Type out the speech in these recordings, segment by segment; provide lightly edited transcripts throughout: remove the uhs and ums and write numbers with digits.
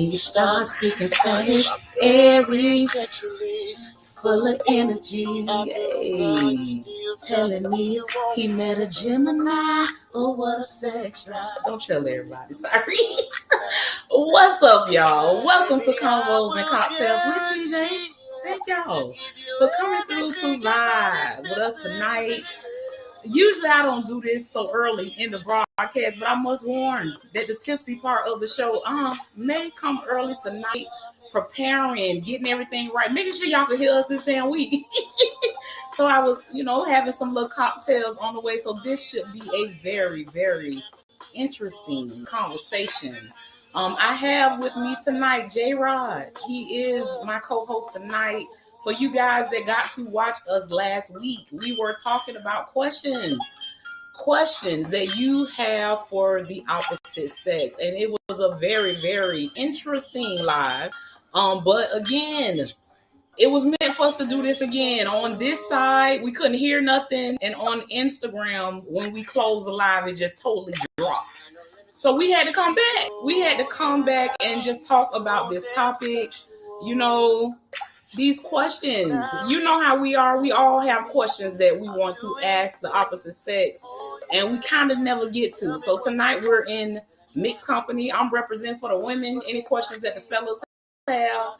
When you start speaking Spanish, Aries, full of energy, hey, telling me he met a Gemini. Oh, what a sex drive. Don't tell everybody, sorry. What's up, y'all? Welcome to Convos and Cocktails with TJ. Thank y'all for coming through to vibe with us tonight. Usually I don't do this so early in the broadcast, but I must warn that the tipsy part of the show may come early tonight, preparing, getting everything right, making sure y'all can hear us this damn week. So I was, having some little cocktails on the way. So this should be a very, very interesting conversation. I have with me tonight J Rod. He is my co-host tonight. For you guys that got to watch us last week, we were talking about questions that you have for the opposite sex. And it was a very, very interesting live. But again, it was meant for us to do this again. On this side, we couldn't hear nothing. And on Instagram, when we closed the live, it just totally dropped. So we had to come back. We had to come back and just talk about this topic. These questions, you know how we are. We all have questions that we want to ask the opposite sex, and we kind of never get to. So tonight we're in mixed company. I'm representing for the women. Any questions that the fellas have?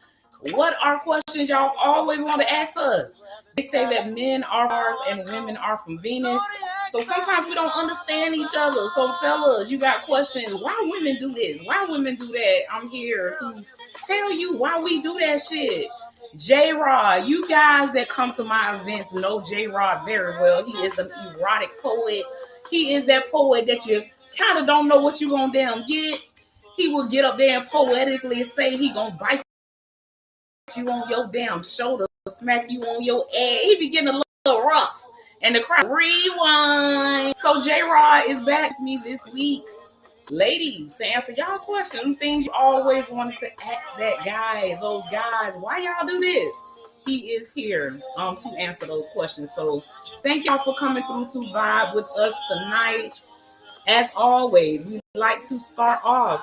What are questions y'all always want to ask us? They say that men are Mars and women are from Venus. So sometimes we don't understand each other. So fellas, you got questions. Why women do this? Why women do that? I'm here to tell you why we do that shit. J-Rod, you guys that come to my events know J-Rod very well. He is an erotic poet. He is that poet that you kind of don't know what you're going to damn get. He will get up there and poetically say he going to bite you on your damn shoulder, smack you on your ass. He be getting a little rough. And the crowd rewind. So J-Rod is back with me this week. Ladies, to answer y'all questions, things you always wanted to ask that guy, those guys, why y'all do this? He is here to answer those questions. So thank y'all for coming through to vibe with us tonight. As always, we like to start off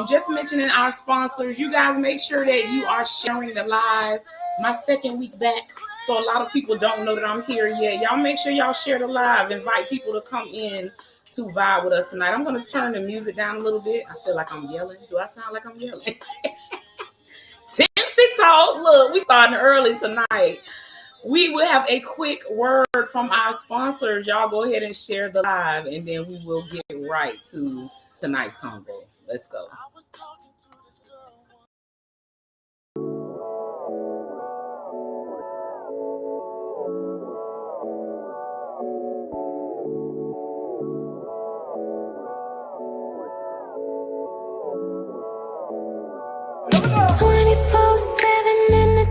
just mentioning our sponsors. You guys make sure that you are sharing the live. My second week back, so a lot of people don't know that I'm here yet. Y'all make sure y'all share the live. Invite people to come in to vibe with us tonight. I'm going to turn the music down a little bit. I feel like I'm yelling. Do I sound like I'm yelling? Tipsy talk. Look, we starting early tonight. We will have a quick word from our sponsors. Y'all go ahead and share the live, and then we will get right to tonight's convo. Let's go.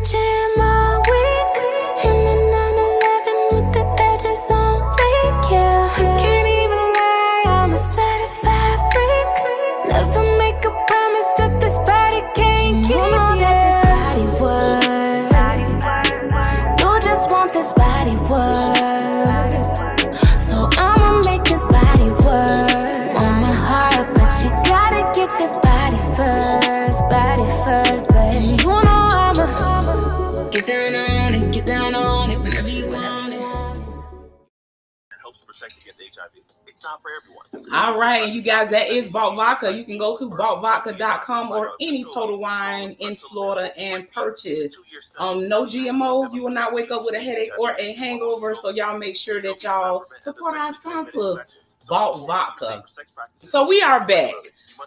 Gym all week, in the 911 with the edges on fleek. Yeah, I can't even lie, I'm a certified freak. Never make a promise that this body can't keep. You know that this body work. You just want this body work. So I'ma make this body work on my heart, but you gotta get this body first, baby. You know get down on it whenever you want it. It helps protect against HIV. It's not for everyone. All right, you guys, that is Balt Vodka. You can go to baltvodka.com or any Total Wine in Florida and purchase. No GMO. You will not wake up with a headache or a hangover. So y'all make sure that y'all support our sponsors, Balt Vodka. So we are back.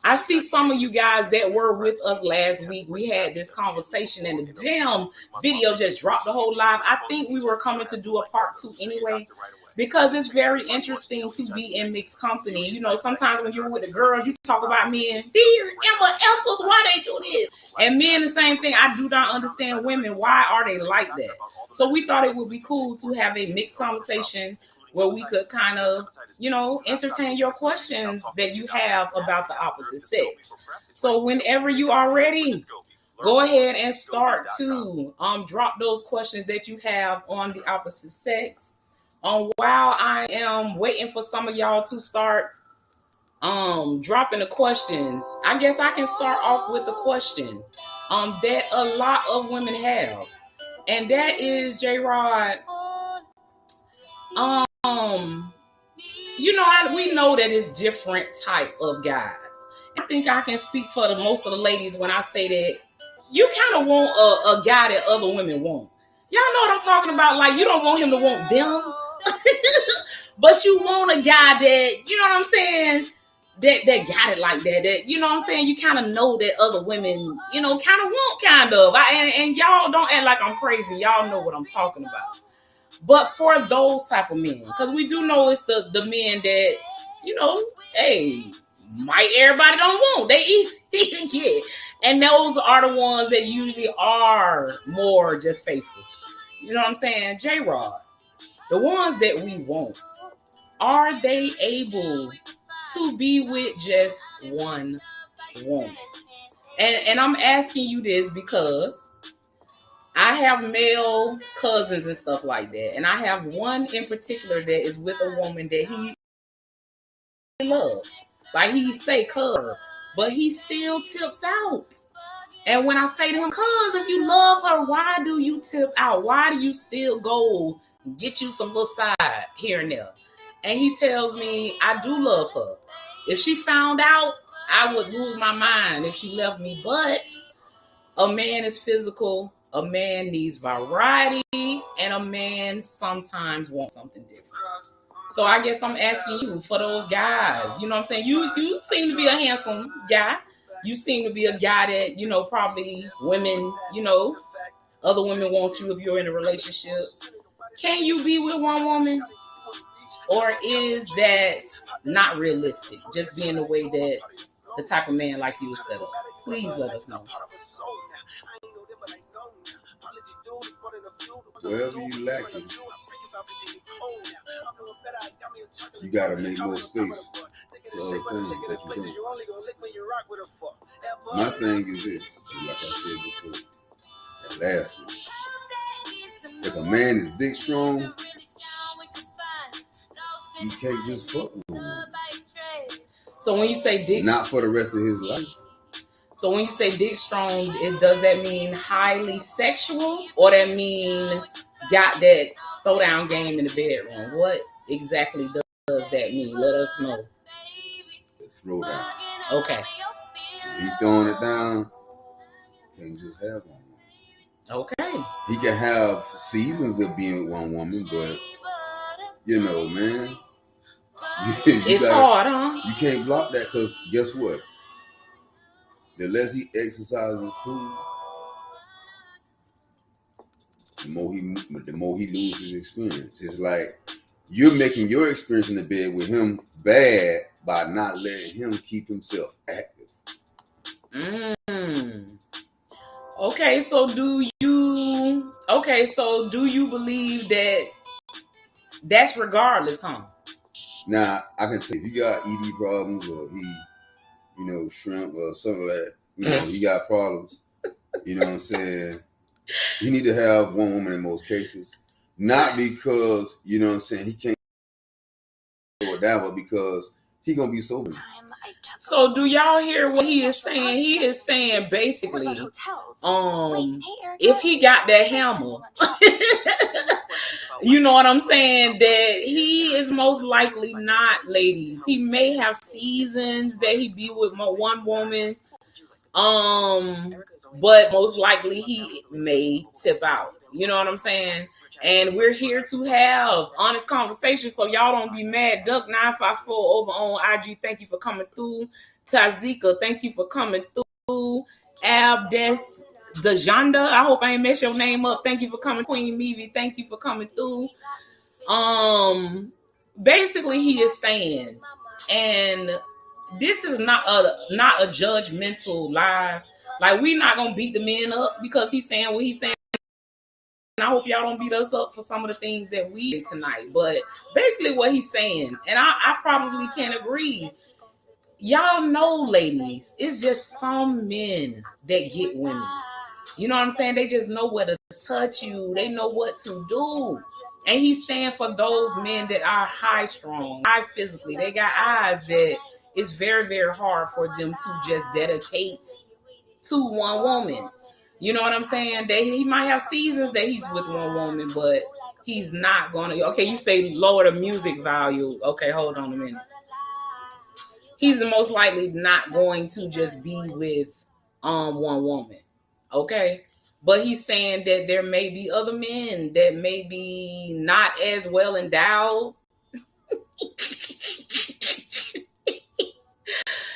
I see some of you guys that were with us last week. We had this conversation and the damn video just dropped the whole live. I think we were coming to do a part 2 anyway, because it's very interesting to be in mixed company. Sometimes when you're with the girls, you talk about men. These MFers, why they do this? And men, the same thing. I do not understand women. Why are they like that? So we thought it would be cool to have a mixed conversation where we could kind of, entertain your questions that you have about the opposite sex. So whenever you are ready, go ahead and start to drop those questions that you have on the opposite sex. While I am waiting for some of y'all to start dropping the questions. I guess I can start off with the question that a lot of women have, and that is, J Rod, we know that it's different type of guys. I think I can speak for the most of the ladies when I say that you kind of want a guy that other women want. Y'all know what I'm talking about. Like, you don't want him to want them, but you want a guy that, you know what I'm saying, that got it like that. That, you know what I'm saying, you kind of know that other women, kind of want, kind of. And y'all don't act like I'm crazy. Y'all know what I'm talking about. But for those type of men, because we do know it's the men that, hey, might everybody don't want. They easy to get. And those are the ones that usually are more just faithful. You know what I'm saying? J-Rod, the ones that we want, are they able to be with just one woman? And I'm asking you this because I have male cousins and stuff like that. And I have one in particular that is with a woman that he loves. Like, he say her, but he still tips out. And when I say to him, cuz, if you love her, why do you tip out? Why do you still go get you some little side here and there? And he tells me, I do love her. If she found out, I would lose my mind if she left me. But a man is physical. A man needs variety. And a man sometimes wants something different. So I guess I'm asking you, for those guys, you know what I'm saying? You seem to be a handsome guy. You seem to be a guy that, probably women, other women want you if you're in a relationship. Can you be with one woman? Or is that not realistic? Just being the way that the type of man like you is set up. Please let us know. Wherever you lacking, you gotta make more space for other things that you don't. My thing is this, like I said before, that last one. If a man is dick strong, he can't just fuck with one woman. So when you say dick, not for the rest of his life. So when you say dick strong, does that mean highly sexual, or that mean got that throwdown game in the bedroom? What exactly does that mean? Let us know. The throwdown. Okay. He throwing it down, can't just have one woman. Okay. He can have seasons of being with one woman, but man, it's hard, huh? You can't block that, because guess what? The less he exercises too, the more he loses experience. It's like you're making your experience in the bed with him bad by not letting him keep himself active. Okay, so do you believe that that's regardless, huh? Now, I can tell you, if you got ED problems, or he, shrimp or something like that, he got problems, you know what I'm saying? You need to have one woman in most cases. Not because, you know what I'm saying, he can't go down, but because he gonna be sober. So do y'all hear what he is saying? He is saying basically, if he got that hammer, you know what I'm saying, that he is most likely not, ladies. He may have seasons that he be with one woman, but most likely he may tip out. You know what I'm saying? And we're here to have honest conversation, so y'all don't be mad. Duck 954 over on IG, thank you for coming through. Tazika, thank you for coming through. Abdes Dejanda, I hope I ain't mess your name up. Thank you for coming. Queen Meavy, thank you for coming through. Basically he is saying, and this is not a judgmental live. Like, we not gonna beat the men up because he's saying what he's saying. I hope y'all don't beat us up for some of the things that we did tonight. But basically what he's saying, and I probably can agree. Y'all know, ladies, it's just some men that get women. You know what I'm saying? They just know where to touch you. They know what to do. And he's saying for those men that are high strong, high physically, they got eyes that it's very, very hard for them to just dedicate to one woman. You know what I'm saying? That he might have seasons that he's with one woman, but he's not gonna. Okay, you say lower the music value. Okay, hold on a minute. He's most likely not going to just be with one woman. Okay. But he's saying that there may be other men that may be not as well endowed.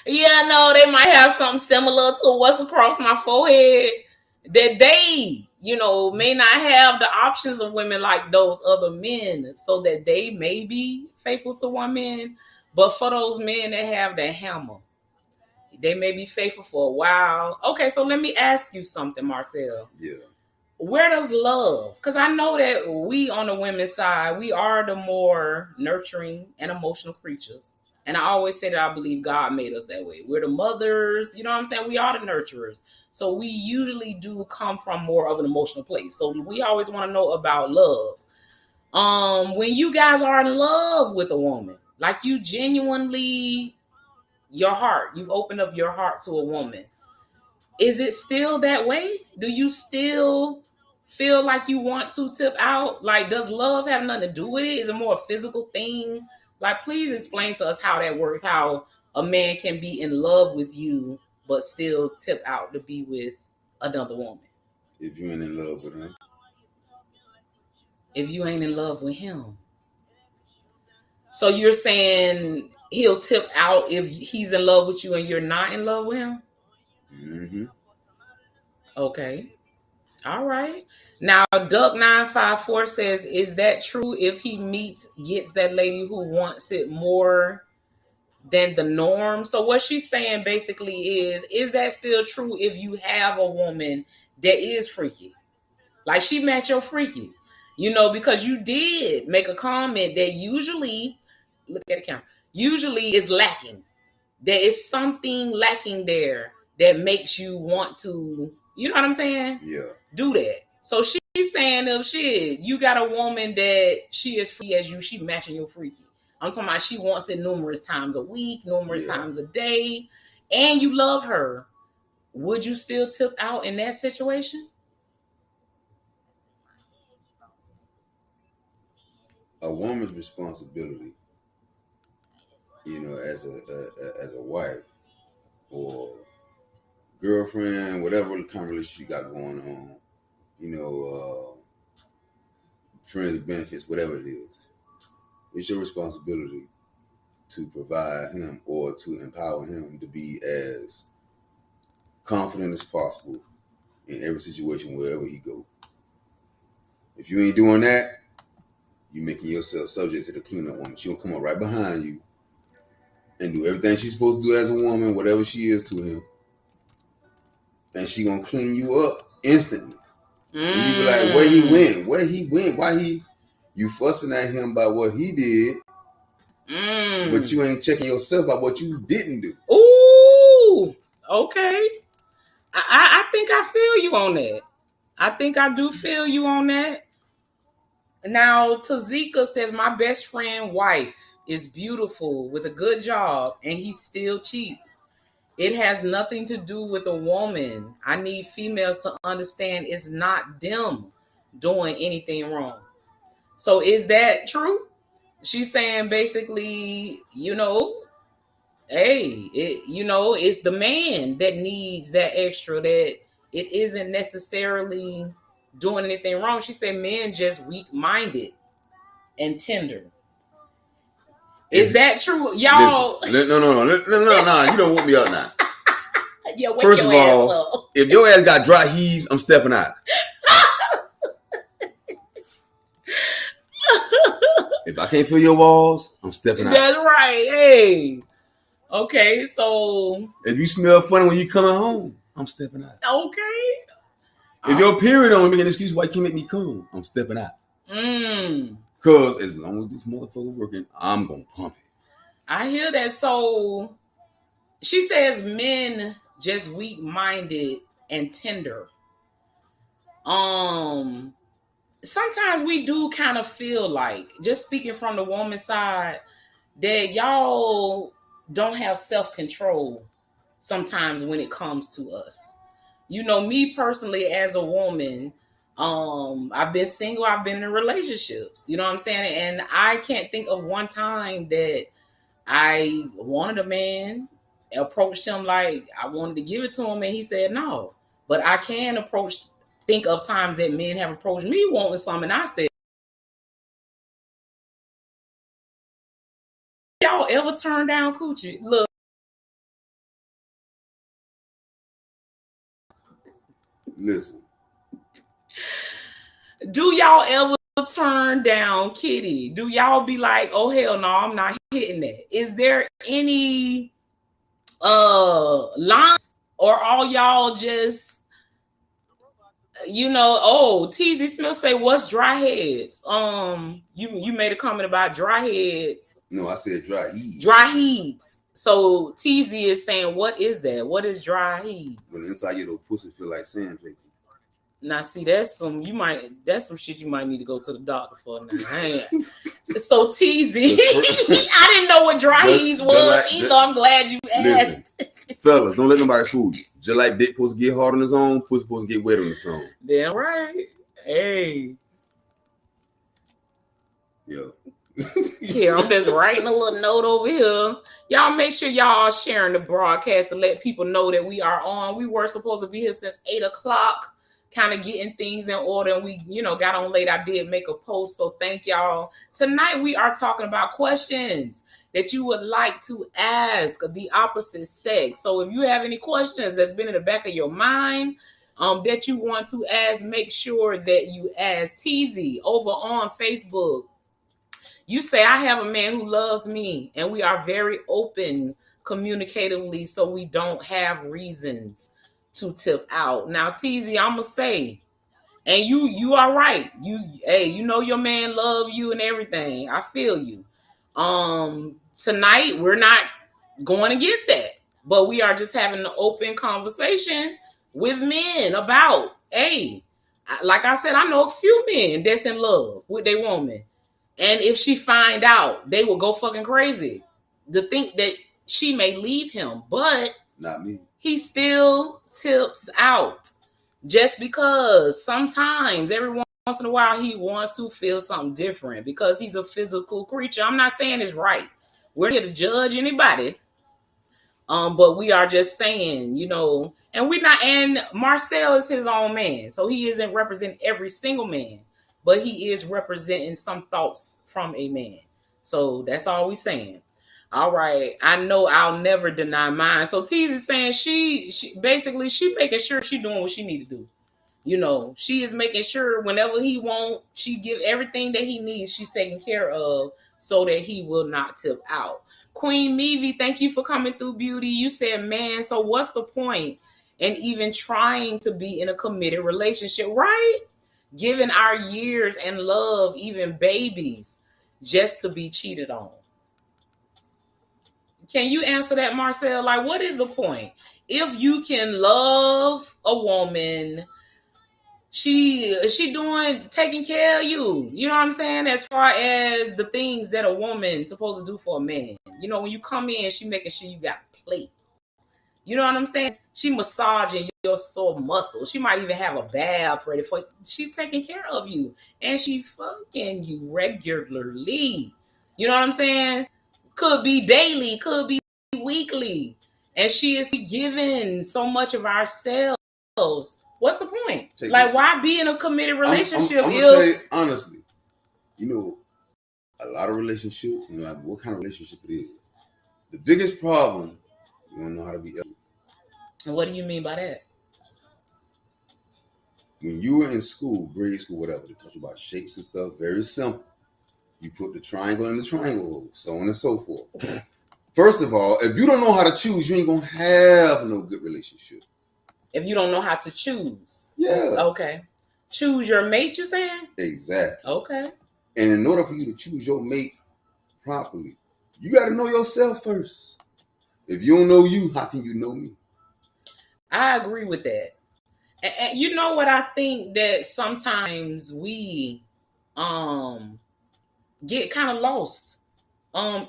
Yeah, no, they might have something similar to what's across my forehead. That they, may not have the options of women like those other men, so that they may be faithful to one man. But for those men that have the hammer, they may be faithful for a while. Okay, so let me ask you something, Marcel. Yeah. Where does love? Because I know that we on the women's side, we are the more nurturing and emotional creatures. And I always say that I believe God made us that way. We're the mothers, you know what I'm saying? We are the nurturers. So we usually do come from more of an emotional place. So we always want to know about love. When you guys are in love with a woman, like you genuinely, you've opened up your heart to a woman. Is it still that way? Do you still feel like you want to tip out? Like, does love have nothing to do with it? Is it more a physical thing? Like, please explain to us how that works, how a man can be in love with you, but still tip out to be with another woman. If you ain't in love with him. If you ain't in love with him. So you're saying he'll tip out if he's in love with you and you're not in love with him? Mm-hmm. Okay. All right. Now, Duck954 says, is that true if he gets that lady who wants it more than the norm? So what she's saying basically is that still true if you have a woman that is freaky? Like she match your freaky, because you did make a comment that usually, look at the camera, usually is lacking. There is something lacking there that makes you want to, you know what I'm saying? Yeah. Do that. So she's saying if you got a woman that she is free as you, she matching your freaky. I'm talking about she wants it numerous times a week, numerous times a day, and you love her. Would you still tip out in that situation? A woman's responsibility, as a wife or girlfriend, whatever kind of relationship you got going on, friends with benefits, whatever it is, it's your responsibility to provide him or to empower him to be as confident as possible in every situation wherever he go. If you ain't doing that, you making yourself subject to the cleanup woman. She'll come up right behind you and do everything she's supposed to do as a woman, whatever she is to him, and she gonna clean you up instantly. And you be like, where he went, why you fussing at him about what he did, but you ain't checking yourself about what you didn't do. Ooh, okay. I think I feel you on that. I think I do feel you on that. Now, Tazika says, my best friend wife is beautiful with a good job and he still cheats. It has nothing to do with a woman. I need females to understand it's not them doing anything wrong. So is that true? She's saying basically, hey, it's the man that needs that extra, that it isn't necessarily doing anything wrong. She said men just weak-minded and tender. Is that true? Y'all. Listen, no. You don't whoop me up now. Yeah, first of all, if your ass got dry heaves, I'm stepping out. If I can't feel your walls, I'm stepping out. That's right. Hey. Okay, so if you smell funny when you coming home, I'm stepping out. Okay. If your period don't make an excuse why you can't make me come, I'm stepping out. Cause as long as this motherfucker working, I'm gonna pump it. I hear that. So she says men just weak-minded and tender. Sometimes we do kind of feel like, just speaking from the woman's side, that y'all don't have self-control sometimes when it comes to us. You know, me personally as a woman, I've been single, I've been in relationships, you know what I'm saying? And I can't think of one time that I wanted a man, approached him like I wanted to give it to him, and he said no. But I can think of times that men have approached me wanting something, and I said, y'all ever turn down coochie? Look, Listen, do y'all ever turn down kitty? Do y'all be like, oh hell no, I'm not hitting that? Is there any lines, or all y'all just, you know? Oh, TZ Smith say, what's dry heads? You made a comment about dry heads. no, I said dry heat. Dry heads. So TZ is saying, what is that? What is dry heads? When inside your little pussy feel like sandpaper. Now, see, that's some shit you might need to go to the doctor for now. So TZ, I didn't know what dry heads was either. I'm glad you asked. Listen, fellas, don't let nobody fool you. Just like dick supposed to get hard on its own, pussy supposed to get wet on its own. Damn right. Hey. Yo. Here, I'm just writing a little note over here. Y'all make sure y'all are sharing the broadcast to let people know that we are on. We were supposed to be here since 8 o'clock, kind of getting things in order, and we, got on late. I did make a post, so thank y'all. Tonight we are talking about questions that you would like to ask the opposite sex. So if you have any questions that's been in the back of your mind, that you want to ask, make sure that you ask. TZ over on Facebook. You say, I have a man who loves me, and we are very open communicatively, so we don't have reasons to tip out. Now, TZ, I'm going to say, and you are right. You know your man love you and everything. I feel you. Tonight, we're not going against that, but we are just having an open conversation with men about, hey, like I said, I know a few men that's in love with their woman. And if she find out, they will go fucking crazy to think that she may leave him. But not me. He still tips out. Just because sometimes, every once in a while, he wants to feel something different because he's a physical creature. I'm not saying it's right. We're here to judge anybody. But we are just saying, and Marcel is his own man. So he isn't representing every single man, but he is representing some thoughts from a man. So that's all we saying. All right. I know I'll never deny mine. So Tease is saying she basically making sure she doing what she need to do. She is making sure whenever he won't, she give everything that he needs. She's taking care of so that he will not tip out. Queen Meavy, thank you for coming through, beauty. You said, man, so what's the point in even trying to be in a committed relationship, right? Given our years and love, even babies, just to be cheated on. Can you answer that, Marcel? Like, what is the point? If you can love a woman, she taking care of you. You know what I'm saying? As far as the things that a woman's supposed to do for a man. When you come in, she making sure you got a plate. You know what I'm saying? She massaging your sore muscles. She might even have a bath ready for you. She's taking care of you. And she fucking you regularly. You know what I'm saying? Could be daily, could be weekly. And she is giving so much of ourselves. What's the point? Why be in a committed relationship? I'm gonna tell you honestly, a lot of relationships, no matter what kind of relationship it is, the biggest problem, you don't know how to be eligible. And what do you mean by that? When you were in school, grade school, whatever, they taught you about shapes and stuff, very simple. You put the triangle in the triangle hole, so on and so forth. First of all, if you don't know how to choose, you ain't gonna have no good relationship. If you don't know how to choose. Yeah. Okay. Choose your mate, you saying? Exactly. Okay. And in order for you to choose your mate properly, you got to know yourself first. If you don't know you, how can you know me? I agree with that. And you know what I think, that sometimes we get kind of lost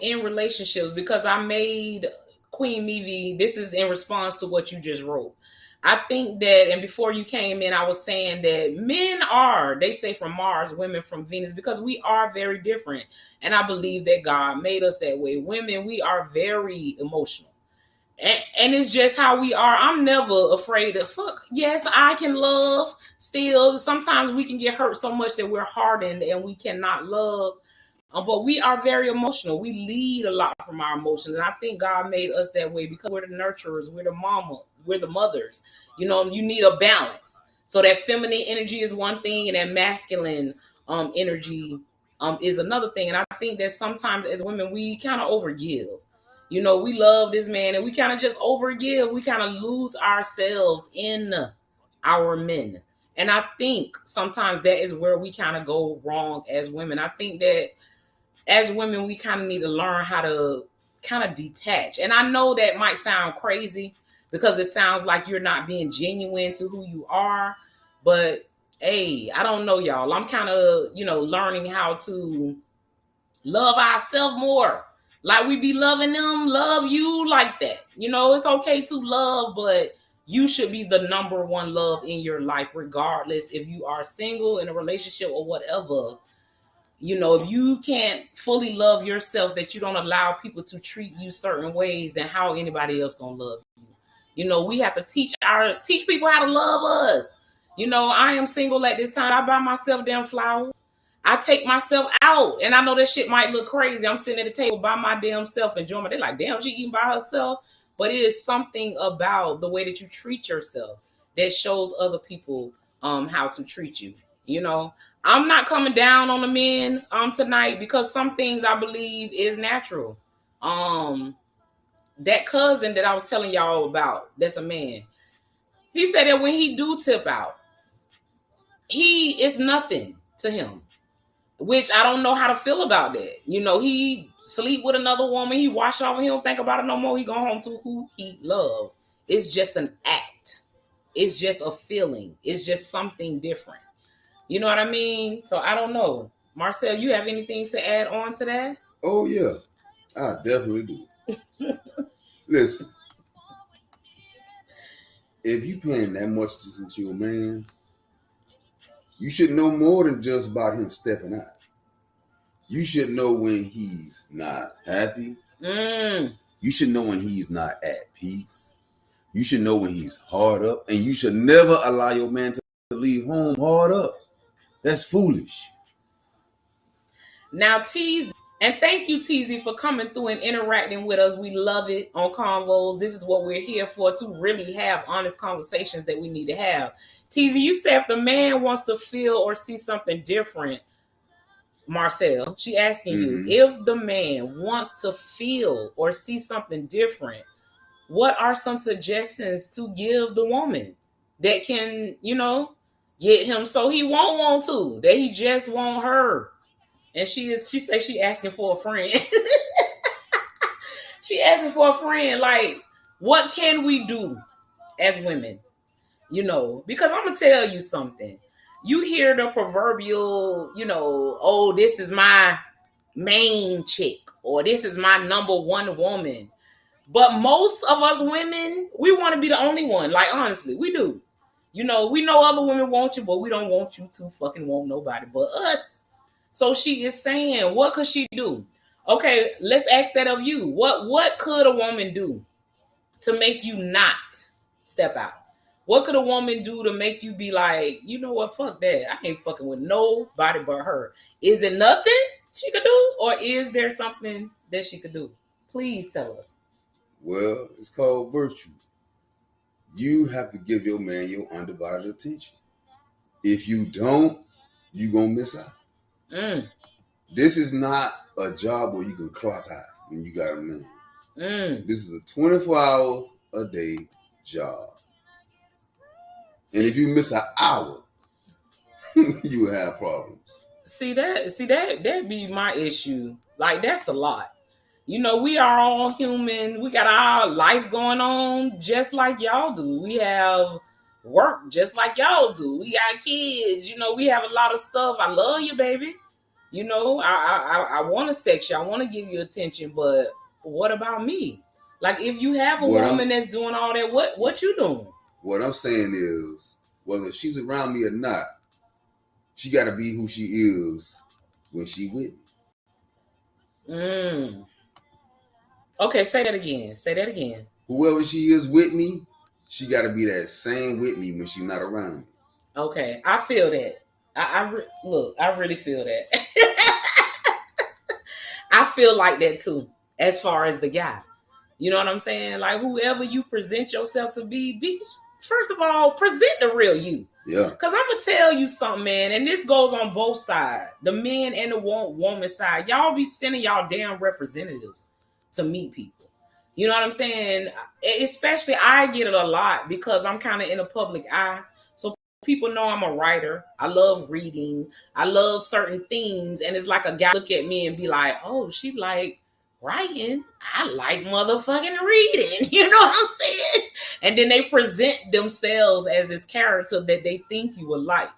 in relationships, because I made Queen Meavy, this is in response to what you just wrote. I think that, and before you came in, I was saying that men are, they say from Mars, women from Venus, because we are very different. And I believe that God made us that way. Women, we are very emotional. And it's just how we are. I'm never afraid of fuck. Yes, I can love still. Sometimes we can get hurt so much that we're hardened and we cannot love. But we are very emotional. We lead a lot from our emotions. And I think God made us that way because we're the nurturers, we're the mama, we're the mothers. You know, you need a balance. So that feminine energy is one thing and that masculine energy is another thing. And I think that sometimes as women, we kind of overgive. You know, we love this man and we kind of just overgive. We kind of lose ourselves in our men. And I think sometimes that is where we kind of go wrong as women. I think that as women, we kind of need to learn how to kind of detach. And I know that might sound crazy because it sounds like you're not being genuine to who you are. But hey, I don't know, y'all. I'm kind of, learning how to love ourselves more. Like we be loving them, love you like that. It's okay to love, but you should be the number one love in your life, regardless if you are single, in a relationship, or whatever. If you can't fully love yourself, that you don't allow people to treat you certain ways, then how anybody else gonna love you? We have to teach people how to love us. I am single at this time. I buy myself damn flowers. I take myself out, and I know that shit might look crazy. I'm sitting at the table by my damn self enjoying my. They're like, damn, she eating by herself. But it is something about the way that you treat yourself that shows other people how to treat you. I'm not coming down on the men tonight, because some things I believe is natural. That cousin that I was telling y'all about, that's a man. He said that when he do tip out, it's nothing to him. Which I don't know how to feel about that. He sleep with another woman, he wash off, he don't think about it no more. He go home to who he love. It's just an act. It's just a feeling. It's just something different. You know what I mean? So I don't know. Marcel, you have anything to add on to that? Oh yeah, I definitely do. Listen, if you paying that much attention to your man, you should know more than just about him stepping out. You should know when he's not happy. You should know when he's not at peace. You should know when he's hard up. And you should never allow your man to leave home hard up. That's foolish. Now, Teasy, and thank you, Teasy, for coming through and interacting with us. We love it on Convos. This is what we're here for, to really have honest conversations that we need to have. Teasy, you said if the man wants to feel or see something different, Marcel, she asking you, if the man wants to feel or see something different, what are some suggestions to give the woman that can, get him so he won't want to, that he just want her? And she says she asking for a friend. She asking for a friend. Like, what can we do as women? Because I'm gonna tell you something. You hear the proverbial, oh, this is my main chick, or this is my number one woman. But most of us women, we want to be the only one. Like, honestly, we do. We know other women want you, but we don't want you to fucking want nobody but us. So she is saying, what could she do? Okay, let's ask that of you. What could a woman do to make you not step out? What could a woman do to make you be like, you know what, fuck that. I ain't fucking with nobody but her. Is it nothing she could do? Or is there something that she could do? Please tell us. Well, it's called virtue. You have to give your man your undivided attention. If you don't, you're going to miss out. This is not a job where you can clock out when you got a man. This is a 24-hour-a-day job. And if you miss an hour, you have problems. See that be my issue. Like, that's a lot. We are all human. We got our life going on just like y'all do. We have work just like y'all do. We got kids. We have a lot of stuff. I love you, baby. You know, I want to sex you. I want to give you attention, but what about me? Like, if you have a woman that's doing all that, what you doing? What I'm saying is, whether she's around me or not, she got to be who she is when she with me. Okay, say that again. Say that again. Whoever she is with me, she got to be that same with me when she's not around me. Okay, I feel that. Look, I really feel that. I feel like that too, as far as the guy. You know what I'm saying? Like, whoever you present yourself to be first of all, present the real you. Yeah. Because I'm going to tell you something, man, and this goes on both sides, the men and the woman side. Y'all be sending y'all damn representatives to meet people. You know what I'm saying? Especially, I get it a lot because I'm kind of in a public eye. So people know I'm a writer. I love reading. I love certain things. And it's like a guy look at me and be like, oh, she like writing. I like motherfucking reading. You know what I'm saying? And then they present themselves as this character that they think you will like.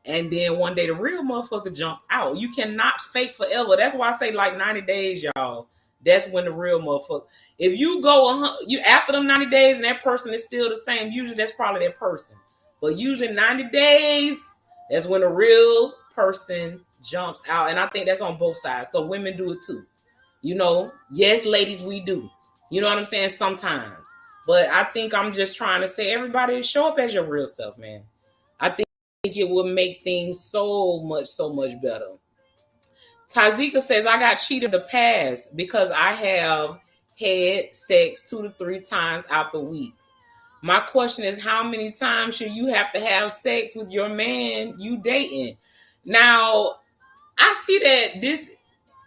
And then one day the real motherfucker jump out. You cannot fake forever. That's why I say like 90 days, y'all. That's when the real motherfucker. If you go you after them 90 days and that person is still the same, usually that's probably that person. But usually 90 days, that's when the real person jumps out. And I think that's on both sides because women do it too. You know, yes, ladies, we do. You know what I'm saying? Sometimes. But I think I'm just trying to say, everybody show up as your real self, man. I think it would make things so much better. Tazika says, I got cheated in the past because I have had sex 2 to 3 times out the week. My question is, how many times should you have to have sex with your man you dating? Now, I see that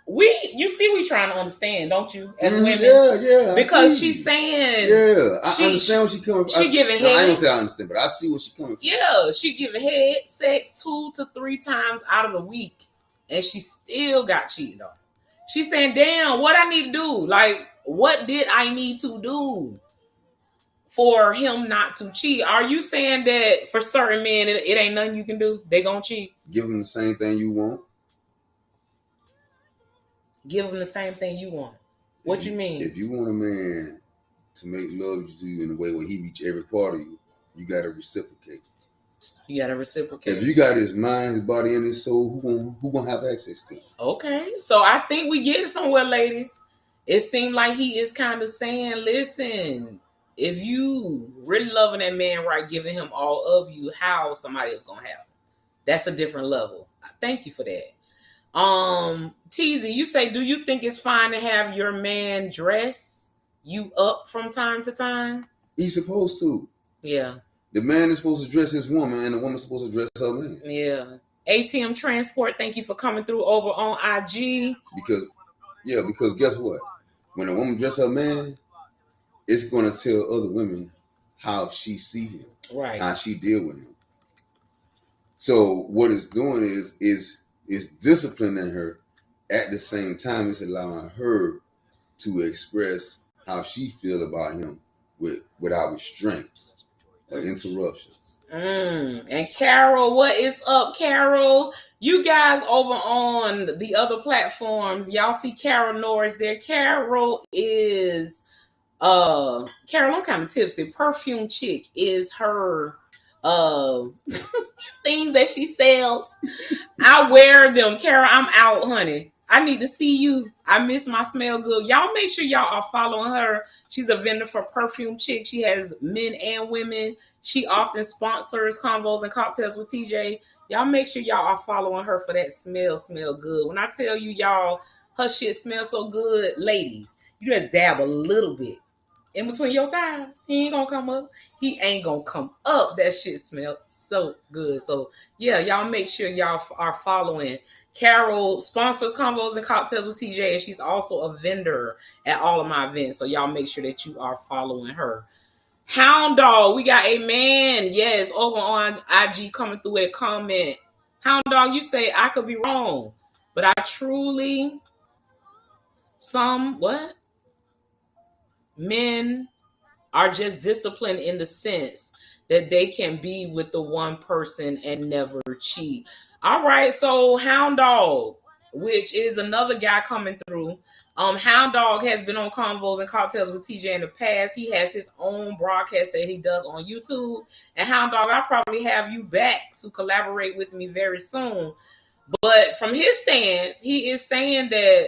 we trying to understand, don't you, as women? Yeah. Because she's saying, I understand where she coming from. She giving head. I don't say I understand, but I see where she coming from. Yeah, she giving head sex 2 to 3 times out of the week, and she still got cheated on. She's saying, damn, what I need to do? Like, what did I need to do for him not to cheat? Are you saying that for certain men, it ain't nothing you can do? They gonna cheat? Give them the same thing you want. Give them the same thing you want. What you mean? If you want a man to make love to you in a way where he reach every part of you, you got to reciprocate. You got to reciprocate. If you got his mind, his body, and his soul, who gonna have access to him? Okay, so I think we get somewhere, ladies. It seemed like he is kind of saying, listen, if you really loving that man right, giving him all of you, how somebody is gonna have him? That's a different level. Thank you for that. Teasy, you say, do you think it's fine to have your man dress you up from time to time? He's supposed to. Yeah. The man is supposed to dress his woman, and the woman's supposed to dress her man. Yeah. ATM Transport, thank you for coming through over on IG. Because guess what? When a woman dresses her man, it's going to tell other women how she see him, right? How she deal with him. So what it's doing is disciplining her. At the same time, it's allowing her to express how she feel about him without restraints or interruptions. And Carol, what is up, Carol? You guys over on the other platforms, y'all see Carol Norris there. Carol is Carol, I'm kind of tipsy. Perfume Chick is her things that she sells. I wear them. Carol, I'm out, honey. I need to see you. I miss my smell good. Y'all make sure y'all are following her. She's a vendor for Perfume Chick. She has men and women. She often sponsors Convos and Cocktails with TJ. Y'all make sure y'all are following her for that smell good. When I tell you, y'all, her shit smells so good, ladies, you just dab a little bit in between your thighs. He ain't gonna come up. He ain't gonna come up. That shit smells so good. So yeah, y'all make sure y'all are following. Carol sponsors Convos and Cocktails with TJ, and she's also a vendor at all of my events. So y'all make sure that you are following her. Hound Dog, we got a man, yes, over on IG coming through a comment. Hound Dog, you say I could be wrong, but I truly men are just disciplined in the sense that they can be with the one person and never cheat. All right, so Hound Dog, which is another guy coming through. Hound Dog has been on Convos and Cocktails with TJ in the past. He has his own broadcast that he does on YouTube. And Hound Dog, I'll probably have you back to collaborate with me very soon. But from his stance, he is saying that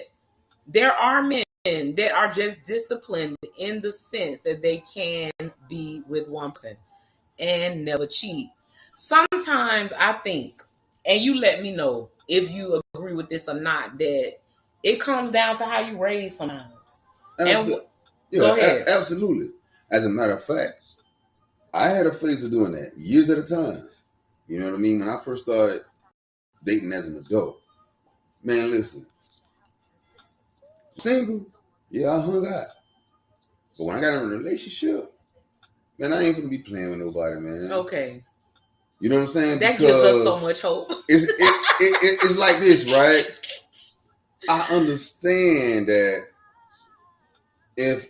there are men that are just disciplined in the sense that they can be with one person and never cheat. Sometimes I think, and you let me know if you agree with this or not, that it comes down to how you raise sometimes. Go ahead. Absolutely. As a matter of fact, I had a phase of doing that years at a time. You know what I mean? When I first started dating as an adult, man, listen, single, yeah, I hung out. But when I got in a relationship, man, I ain't gonna be playing with nobody, man. Okay. You know what I'm saying? That gives us so much hope. It's like this, right? I understand that if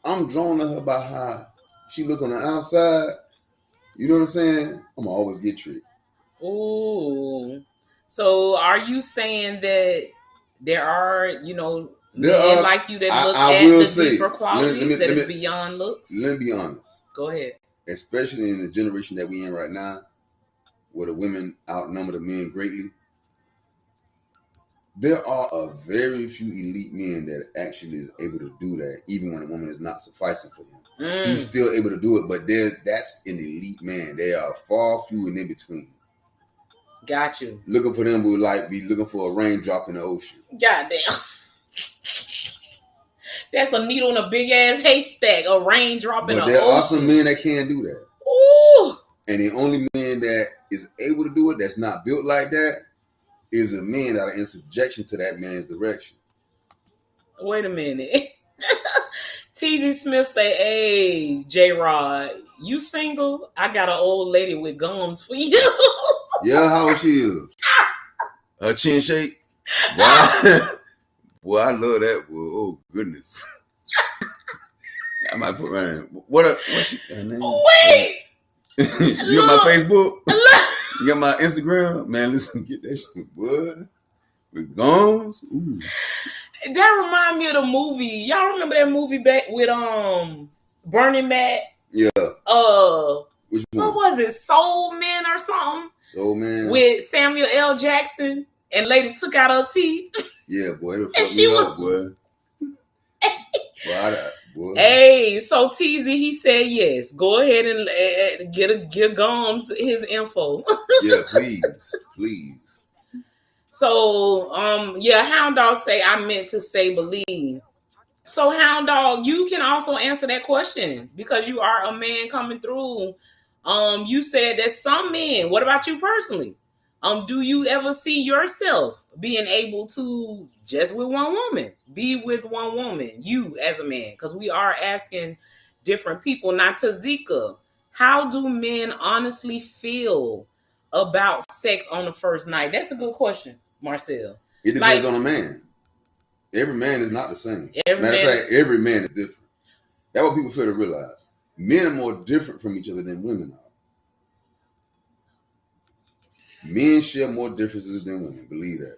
I'm drawn to her by how she look on the outside, you know what I'm saying? I'm gonna always get tricked. Ooh. So are you saying that there are, men like you that look at the deeper qualities that is beyond looks? Let me be honest. Go ahead. Especially in the generation that we in right now, where the women outnumber the men greatly, there are a very few elite men that actually is able to do that, even when a woman is not sufficing for him. He's still able to do it, but that's an elite man. They are far few and in between. Got you. Looking for them would like be looking for a raindrop in the ocean. Goddamn. That's a needle in a big ass haystack, a raindrop in the ocean. But there are some men that can do that. Ooh. And the only man that is able to do it, that's not built like that, is a man that are in subjection to that man's direction. Wait a minute. TZ Smith say, "Hey, J-Rod, you single? I got an old lady with gums for you." Yeah, how old she is? Her chin shake? Wow. Boy, I love that. Boy. Oh, goodness. I might put her in. What's her name? Wait. You got my Facebook? You got my Instagram? Man, listen, get that shit, boy. With gums? Ooh. That remind me of the movie. Y'all remember that movie back with Bernie Mac? Yeah. Which one? What was it? Soul Man or something? Soul Man. With Samuel L. Jackson, and lady took out her teeth. Yeah, boy, it'll fuck me up, boy. Boy. Hey, so TZ, he said yes. Go ahead and give Gums his info. Yeah, please. So, Hound Dog say I meant to say believe. So, Hound Dog, you can also answer that question because you are a man coming through. You said that some men. What about you personally? Do you ever see yourself being able to just with one woman, be with one woman, you as a man? Because we are asking different people. Not to Zika. How do men honestly feel about sex on the first night? That's a good question, Marcel. It depends on a man. Every man is not the same. Matter of fact, every man is different. That's what people fail to realize. Men are more different from each other than women are. Men share more differences than women. Believe that.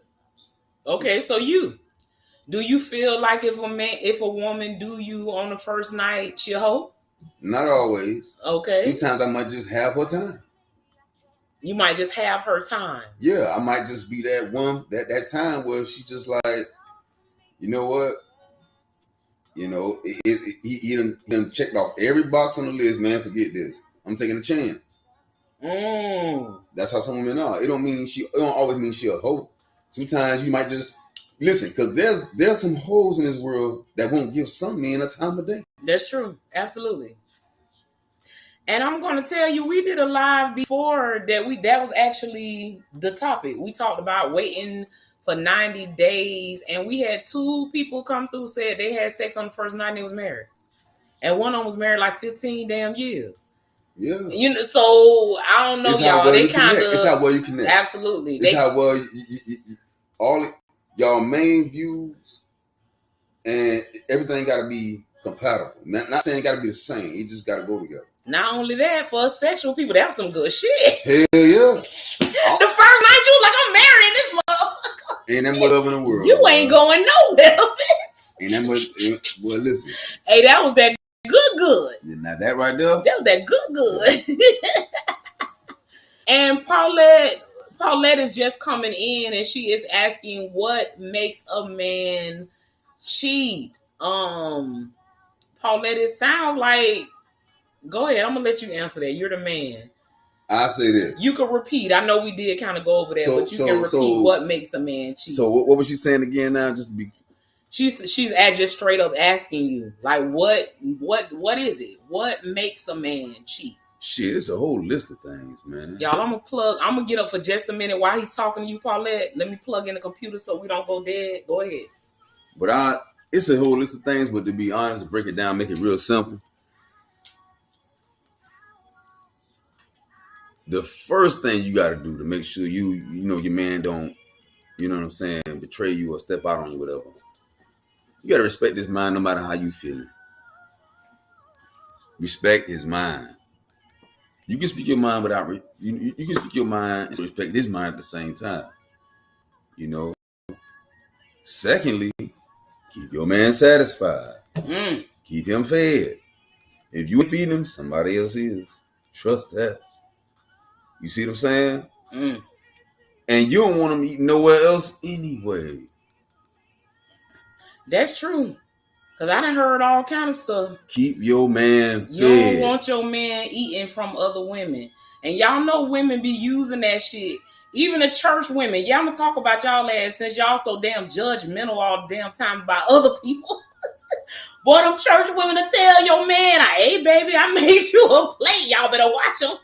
Okay, so do you feel like if a woman do you on the first night, she hoe? Not always. Okay. Sometimes I might just have her time. You might just have her time. Yeah, I might just be that one that time where she just like, you know what? You know, he done checked off every box on the list, man. Forget this. I'm taking a chance. That's how some women are. It don't always mean she a hoe. Sometimes you might just listen, because there's some hoes in this world that won't give some men a time of day. That's true. Absolutely. And I'm going to tell you, we did a live before that was actually the topic. We talked about waiting for 90 days, and we had 2 people come through, said they had sex on the first night and they was married. And one of them was married like 15 damn years. Yeah. So I don't know, y'all. They kind of. It's how well you connect. Absolutely. It's how well all y'all main views and everything got to be compatible. Not saying it got to be the same. It just got to go together. Not only that, for us sexual people, that's some good shit. Hell yeah. The first night you was like, I'm marrying this motherfucker. Ain't that much love in the world. You ain't going nowhere, bitch. Ain't that much. Well, listen. Hey, that was that good. Yeah, now that right there. That was that good. And Paulette is just coming in, and she is asking what makes a man cheat. Paulette, it sounds like. Go ahead. I'm gonna let you answer that. You're the man. I say this. You can repeat. I know we did kind of go over that, but you can repeat what makes a man cheat. So what was she saying again now? Just be. She's just straight up asking you, like, what is it? What makes a man cheat? Shit, it's a whole list of things, man. Y'all, I'm gonna get up for just a minute while he's talking to you, Paulette. Let me plug in the computer so we don't go dead. Go ahead. But it's a whole list of things, but to be honest, to break it down, make it real simple. The first thing you got to do to make sure you know your man don't, you know what I'm saying, betray you or step out on you, whatever. You got to respect his mind no matter how you feeling. Respect his mind. You can speak your mind without you can speak your mind and respect his mind at the same time. You know. Secondly, keep your man satisfied. Keep him fed. If you ain't feeding him, somebody else is. Trust that. You see what I'm saying? And you don't want him eating nowhere else anyway. That's true. Because I done heard all kind of stuff. Keep your man fed. You don't want your man eating from other women. And y'all know women be using that shit. Even the church women. Y'all gonna talk about y'all ass since y'all so damn judgmental all the damn time about other people. Boy, them church women to tell your man, hey, baby, I made you a plate. Y'all better watch them.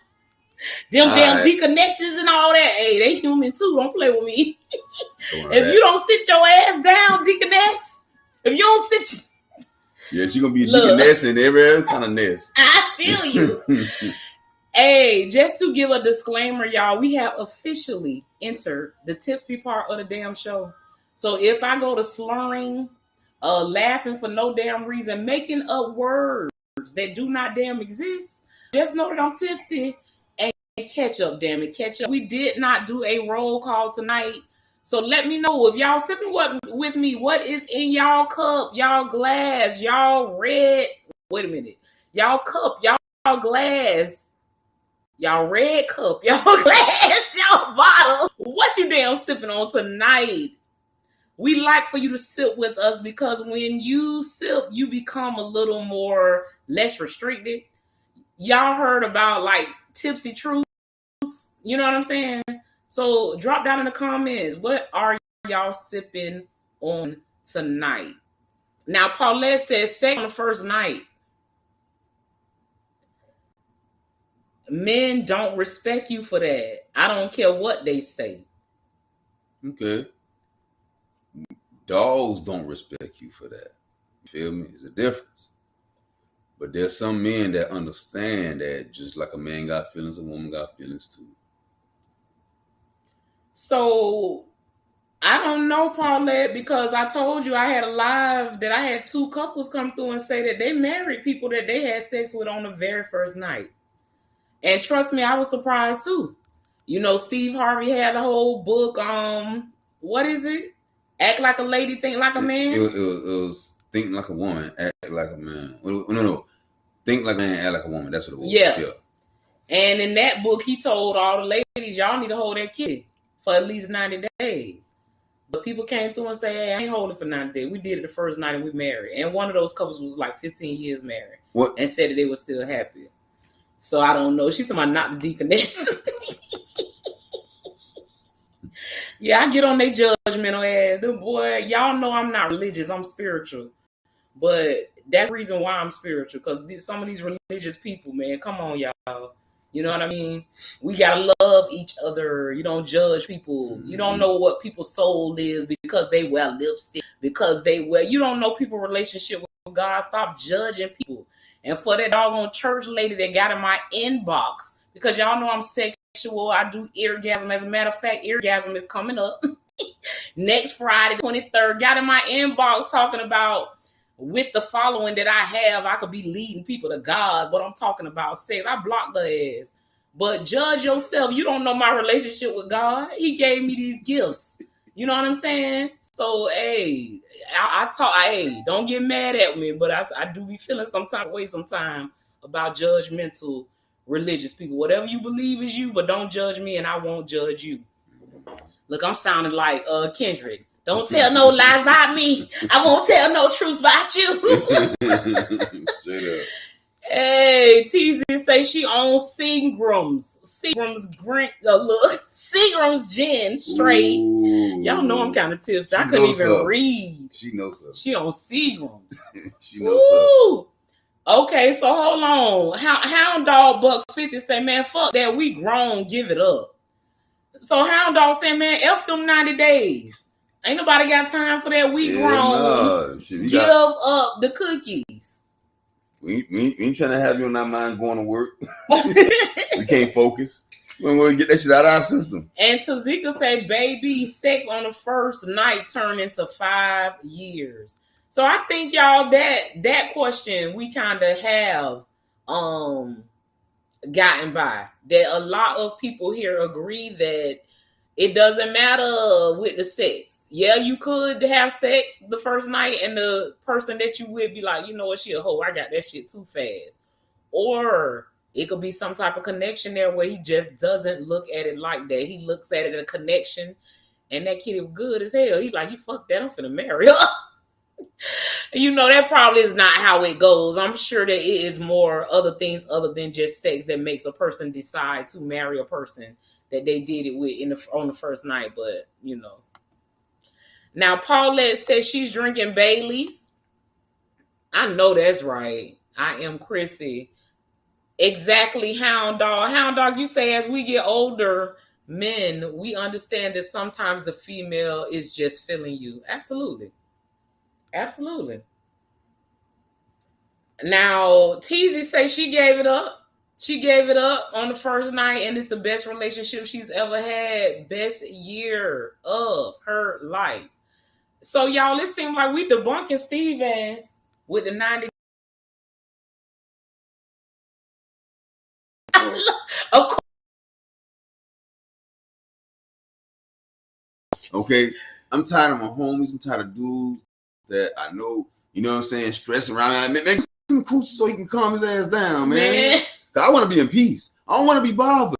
Them all damn deaconesses and all that. Hey, they human too. Don't play with me. If you don't sit your ass down, deaconess. If you don't sit... Yeah, she gonna be a deaconess and every other kind of nest. I feel you. Hey, just to give a disclaimer, y'all, we have officially entered the tipsy part of the damn show. So if I go to slurring, laughing for no damn reason, making up words that do not damn exist, just know that I'm tipsy. And catch up, damn it, catch up. We did not do a roll call tonight. So let me know if y'all sipping with me. What is in y'all cup, y'all glass, y'all red? Wait a minute, y'all cup, y'all glass, y'all red cup, y'all glass, y'all bottle. What you damn sipping on tonight? We like for you to sip with us because when you sip, you become a little more less restricted. Y'all heard about like tipsy truths, you know what I'm saying? So drop down in the comments. What are y'all sipping on tonight? Now, Paulette says sex on the first night. Men don't respect you for that. I don't care what they say. Okay. Dogs don't respect you for that. You feel me? It's a difference. But there's some men that understand that just like a man got feelings, a woman got feelings too. So, I don't know, Paulette, because I told you I had a live that I had two couples come through and say that they married people that they had sex with on the very first night. And trust me, I was surprised too. You know, Steve Harvey had a whole book on, what is it? Act like a lady, think like a man? It was think like a woman, act like a man. No. Think like a man, act like a woman. That's what it was. Yeah. And in that book, he told all the ladies, y'all need to hold that kid for at least 90 days. But people came through and say, hey, I ain't holding for 90 days. We did it the first night and we married. And one of those couples was like 15 years married. What? And said that they were still happy. So I don't know. She's talking about not the deaconess. Yeah, I get on their judgmental ass. The boy, y'all know I'm not religious. I'm spiritual. But that's the reason why I'm spiritual. Because some of these religious people, man, come on, y'all. You know what I mean? We got to love each other. You don't judge people. You don't know what people's soul is because they wear lipstick. Because you don't know people's relationship with God. Stop judging people. And for that doggone church lady that got in my inbox, because y'all know I'm sexual, I do orgasm. As a matter of fact, orgasm is coming up next Friday, 23rd. Got in my inbox talking about with the following that I have, I could be leading people to God, but I'm talking about sex. I blocked her ass. But judge yourself. You don't know my relationship with God. He gave me these gifts. You know what I'm saying? So, hey, I talk. Hey, don't get mad at me, but I do be feeling some type of way sometime about judgmental religious people. Whatever you believe is you, but don't judge me, and I won't judge you. Look, I'm sounding like Kendrick. Don't tell no lies about me. I won't tell no truths about you. Straight up. Hey, TZ say she owns Seagram's. Seagram's gin straight. Ooh. Y'all know I'm kind of tipsy. I She couldn't knows even so. read. She knows so. She owns Seagram's. She knows so. Okay, so hold on. Hound Dog Buck 50 say, man, fuck that. We grown. Give it up. So Hound Dog say, man, F them 90 days. Ain't nobody got time for that. We grown. Nah. Shit, give up the cookies. We ain't trying to have you on our mind going to work. We can't focus. We're going to get that shit out of our system. And Tazika said, baby, sex on the first night turned into 5 years. So I think, y'all, that question we kind of have gotten by. That a lot of people here agree that it doesn't matter with the sex. Yeah, you could have sex the first night and the person that you would be like, you know what, she a hoe. I got that shit too fast. Or it could be some type of connection there where he just doesn't look at it like that. He looks at it as a connection, and that kid was good as hell. He like, you fuck that, I'm finna marry her. You know, that probably is not how it goes. I'm sure that it is more other things other than just sex that makes a person decide to marry a person that they did it with on the first night. But, you know. Now, Paulette says she's drinking Baileys. I know that's right. I am Chrissy. Exactly, Hound Dog. Hound Dog, you say as we get older, men, we understand that sometimes the female is just feeling you. Absolutely. Absolutely. Now, Teasy say she gave it up. She gave it up on the first night, and it's the best relationship she's ever had. Best year of her life. So, y'all, it seems like we debunking Steve ass with the 90. Of course. Okay? I'm tired of my homies. I'm tired of dudes that I know, you know what I'm saying, stressing around. Make some coochie so he can calm his ass down, man. Cause I want to be in peace. I don't want to be bothered.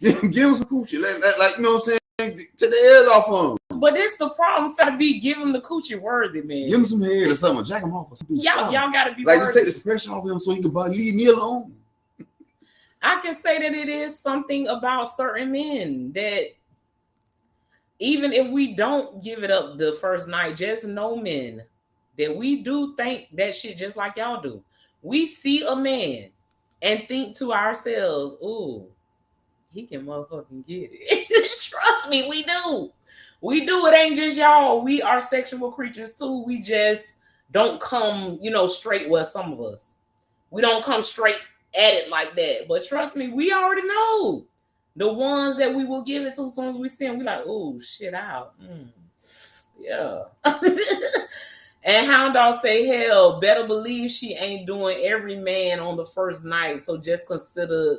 Give him some coochie. Like, you know what I'm saying? Take the head off of him. But this the problem for be give him the coochie worthy, man. Give him some head or something. Jack him off or something. Y'all gotta be like worthy. Just take the pressure off him so he can leave me alone. I can say that it is something about certain men that even if we don't give it up the first night, just know, men, that we do think that shit just like y'all do. We see a man and think to ourselves, ooh, he can motherfucking get it. Trust me, we do. We do. It ain't just y'all. We are sexual creatures too. We just don't come, straight with some of us. We don't come straight at it like that. But trust me, we already know. The ones that we will give it to as soon as we see them, we like, oh, shit out. Yeah. And Hound Dog say, hell, better believe she ain't doing every man on the first night. So just consider.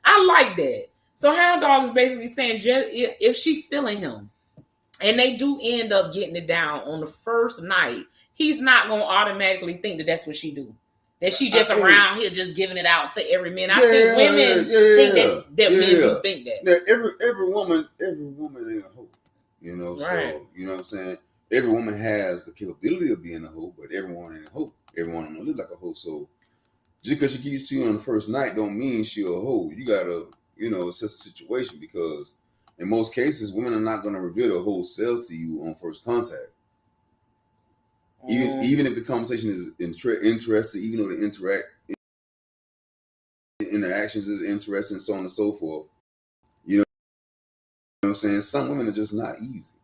I like that. So Hound Dog is basically saying, just if she feeling him and they do end up getting it down on the first night, he's not going to automatically think that that's what she do. That she just around here just giving it out to every man. I think women think that men do think that. Now, every woman ain't a hoe. Right. So, you know what I'm saying? Every woman has the capability of being a hoe, but everyone ain't a hoe. Everyone don't live like a hoe. So just because she gives to you on the first night don't mean she's a hoe. You gotta, assess the situation, because in most cases, women are not gonna reveal their whole selves to you on first contact. Even if the conversation is interesting, even though the interactions is interesting, so on and so forth. You know what I'm saying? Some women are just not easy.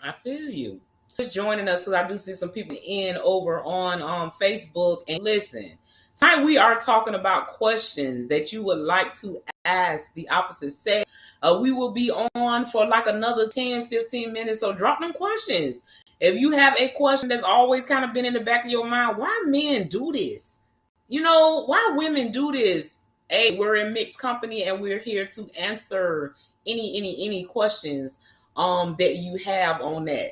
I feel you. Just joining us because I do see some people over on Facebook. And listen, tonight we are talking about questions that you would like to ask the opposite sex. We will be on for like another 10, 15 minutes. So drop them questions. If you have a question that's always kind of been in the back of your mind, why men do this? Why women do this? Hey, we're in mixed company and we're here to answer any questions. that you have on that.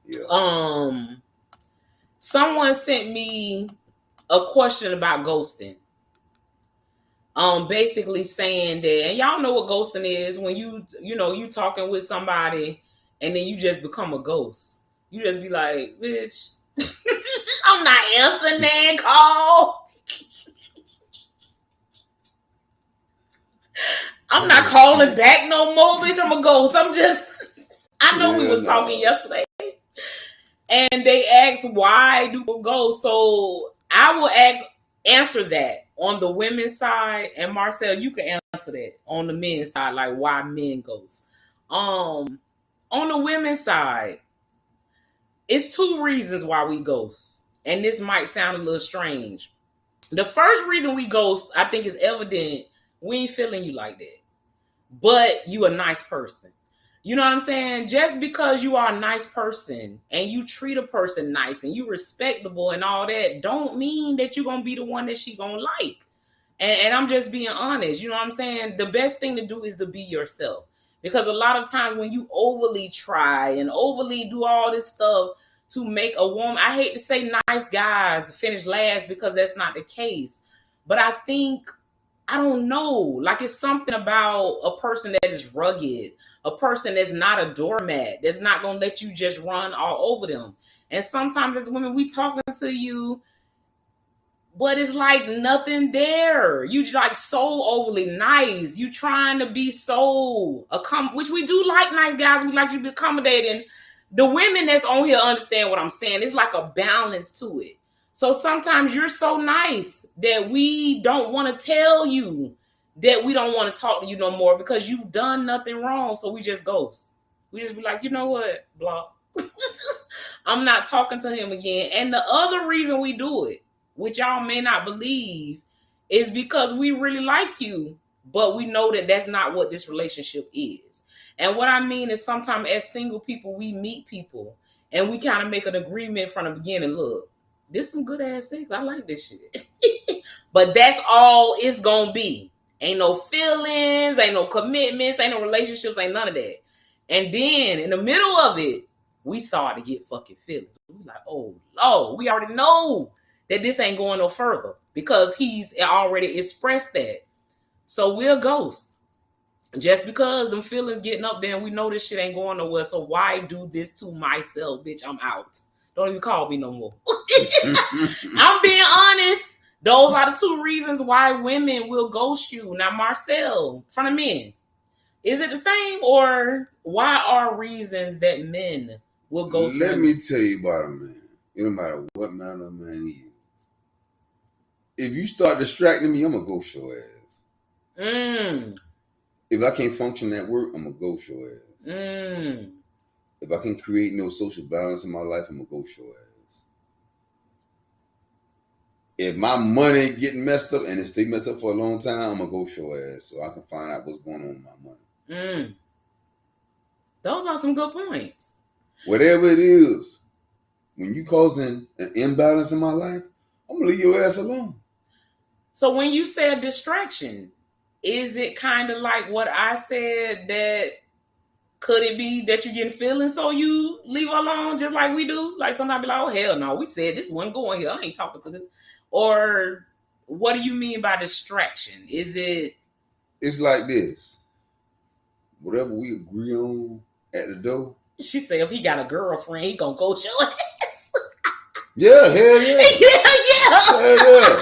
Yeah. Someone sent me a question about ghosting. Basically saying that, and y'all know what ghosting is, when you talking with somebody and then you just become a ghost. You just be like, bitch, I'm not answering that call. I'm not calling back no more, bitch. I'm a ghost. I know we was talking yesterday. And they asked, why do people go? So I will answer that on the women's side, and Marcel, you can answer that on the men's side, like why men goes. On the women's side, it's two reasons why we ghost, and this might sound a little strange. The first reason we ghost, I think, is evident. We ain't feeling you like that, but you a nice person. You know what I'm saying? Just because you are a nice person and you treat a person nice and you respectable and all that, don't mean that you're going to be the one that she going to like. And I'm just being honest. You know what I'm saying? The best thing to do is to be yourself. Because a lot of times when you overly try and overly do all this stuff to make a woman, I hate to say nice guys finish last, because that's not the case. But I think, I don't know, like it's something about a person that is rugged, a person that's not a doormat, that's not going to let you just run all over them. And sometimes as women, we talking to you, but it's like nothing there. You like so overly nice. You trying to be so which we do like nice guys. We like you to be accommodating. The women that's on here understand what I'm saying. It's like a balance to it. So sometimes you're so nice that we don't want to tell you that we don't want to talk to you no more because you've done nothing wrong. So we just ghost. We just be like, you know what? Block. I'm not talking to him again. And the other reason we do it, which y'all may not believe, is because we really like you, but we know that that's not what this relationship is. And what I mean is sometimes as single people, we meet people and we kind of make an agreement from the beginning. Look, this some good ass sex. I like this shit. But that's all it's going to be. Ain't no feelings, ain't no commitments, ain't no relationships, ain't none of that. And then in the middle of it, we start to get fucking feelings. We like, oh, Lord, we already know that this ain't going no further because he's already expressed that. So we're ghosts. Just because them feelings getting up there and we know this shit ain't going nowhere. So why do this to myself? Bitch, I'm out. Don't even call me no more. I'm being honest. Those are the two reasons why women will ghost you. Now, Marcel, from the men, is it the same, or why are reasons that men will ghost Let women? me tell you about a man. It don't matter what man or man he is. If you start distracting me, I'm going to ghost your ass. If I can't function at work, I'm going to ghost your ass. If I can't create no social balance in my life, I'm going to ghost your ass. If my money getting messed up and it stay messed up for a long time, I'm going to ghost your ass so I can find out what's going on with my money. Those are some good points. Whatever it is, when you causing an imbalance in my life, I'm going to leave your ass alone. So when you say a distraction, is it kind of like what I said, that could it be that you're getting feelings so you leave her alone just like we do? Like somebody be like, oh, hell no, we said this one going here. I ain't talking to this. Or what do you mean by distraction? Is it? It's like this. Whatever we agree on at the door. She said if he got a girlfriend, he gonna go your ass. Yeah, hell yeah. yeah. Hell yeah.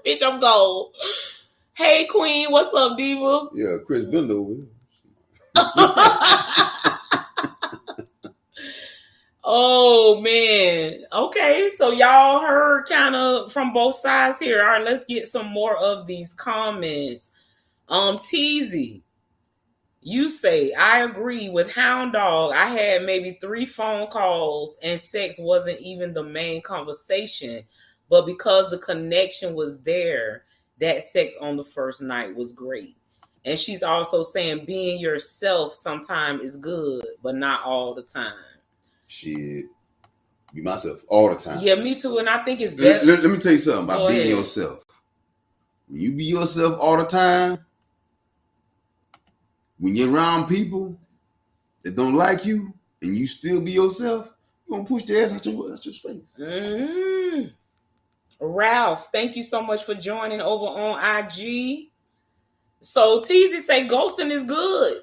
Bitch, I'm gone. Hey, Queen, what's up, Diva? Yeah, Chris Bender over here. Oh, man. Okay, so y'all heard kind of from both sides here. All right, let's get some more of these comments. Teasy, you say, I agree with Hound Dog. I had maybe 3 phone calls and sex wasn't even the main conversation. But because the connection was there, that sex on the first night was great. And she's also saying being yourself sometimes is good, but not all the time. Shit. Be myself all the time. Yeah, me too. And I think it's better. Let me tell you something about being yourself. When you be yourself all the time, when you're around people, that don't like you and you still be yourself, you're gonna push their ass out your space. Mm. Ralph, thank you so much for joining over on IG. So Teasy say ghosting is good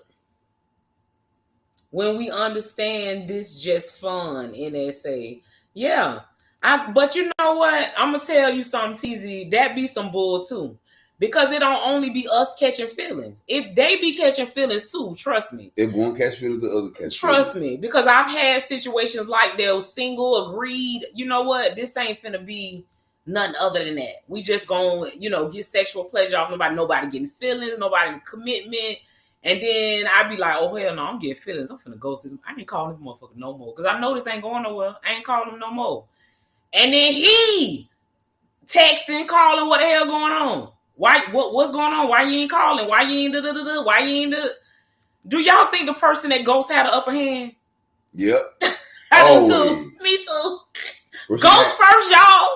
when we understand this just fun. NSA. Yeah. But you know what? I'm gonna tell you something, Teasy. That be some bull too. Because it don't only be us catching feelings. If they be catching feelings too, trust me. If one catch feelings, the other catch Trust feelings. me. Because I've had situations like that, single, agreed, you know what? This ain't finna be nothing other than that. We just gonna, get sexual pleasure off nobody getting feelings, nobody in commitment. And then I'd be like, oh hell no, I'm getting feelings. I'm finna ghost this. I ain't calling this motherfucker no more. Because I know this ain't going nowhere. I ain't calling him no more. And then he texting, calling, what the hell going on? What's going on? Why you ain't calling? Why you ain't why you ain't Do y'all think the person that ghosts had an upper hand? Yep. I do too. Me too. Person Ghost first, y'all.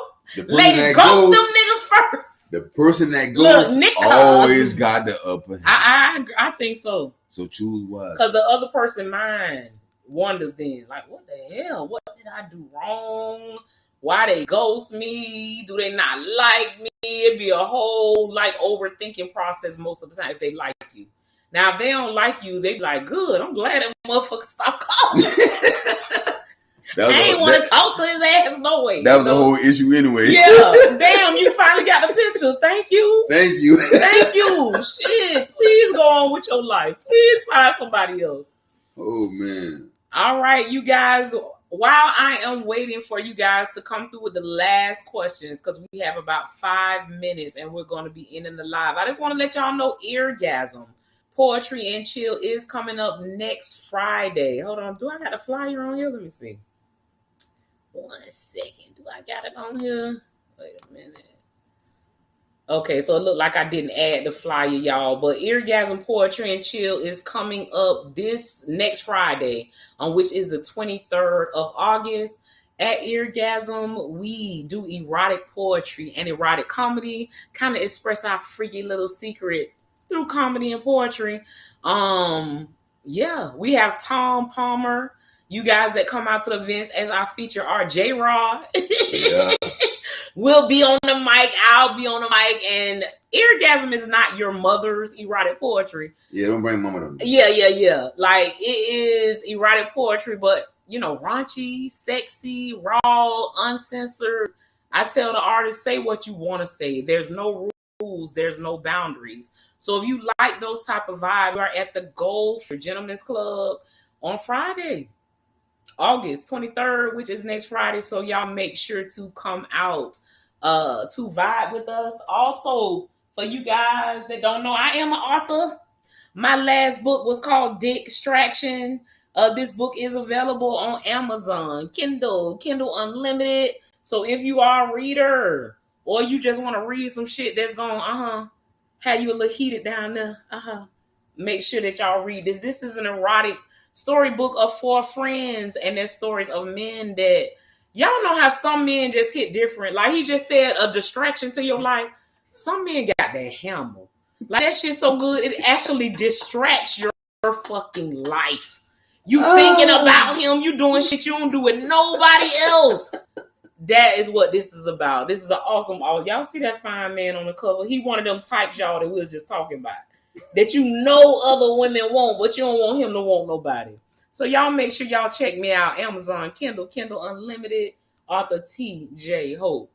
Ladies, ghost them niggas first. The person that ghosts always got the upper hand. I think so. So choose wisely. Because the other person mind wonders then. Like, what the hell? What did I do wrong? Why they ghost me? Do they not like me? It'd be a whole overthinking process most of the time if they like you. Now, if they don't like you, they be like, good, I'm glad that motherfucker stopped calling. I ain't want to talk to his ass no way. That was the whole issue anyway. Yeah. Damn, you finally got the picture. Thank you. Thank you. Thank you. Shit. Please go on with your life. Please find somebody else. Oh, man. All right, you guys. While I am waiting for you guys to come through with the last questions, because we have about 5 minutes and we're going to be ending the live. I just want to let y'all know Eargasm Poetry and Chill is coming up next Friday. Hold on. Do I got a flyer on here? Let me see. 1 second. Do I got it on here? Wait a minute. Okay, so it looked like I didn't add the flyer, y'all. But Eargasm Poetry and Chill is coming up this next Friday, which is the 23rd of August. At Eargasm, we do erotic poetry and erotic comedy, kind of express our freaky little secret through comedy and poetry. Yeah, we have Tom Palmer. You guys that come out to the events as our feature are J-Rod. Yeah. We'll be on the mic. I'll be on the mic. And Eargasm is not your mother's erotic poetry. Yeah, don't bring mama to me. Yeah. Like, it is erotic poetry, but, raunchy, sexy, raw, uncensored. I tell the artist, say what you want to say. There's no rules. There's no boundaries. So if you like those type of vibes, we are at the Gold for Gentlemen's Club on Friday, August 23rd, which is next Friday. So y'all make sure to come out to vibe with us. Also, for you guys that don't know, I am an author. My last book was called Dick Extraction. This book is available on Amazon, Kindle Unlimited. So if you are a reader or you just want to read some shit that's going have you a little heated down there, make sure that y'all read this. This is an erotic storybook of 4 friends and their stories of men that y'all know how some men just hit different. Like he just said, a distraction to your life. Some men got that hammer. Like that shit so good, it actually distracts your fucking life. You thinking about him, you doing shit you don't do with nobody else. That is what this is about. This is an awesome. Y'all see that fine man on the cover? He one of them types, y'all, that we was just talking about. That other women want, but you don't want him to want nobody. So y'all make sure y'all check me out. Amazon, Kindle Unlimited, author T.J. Hope.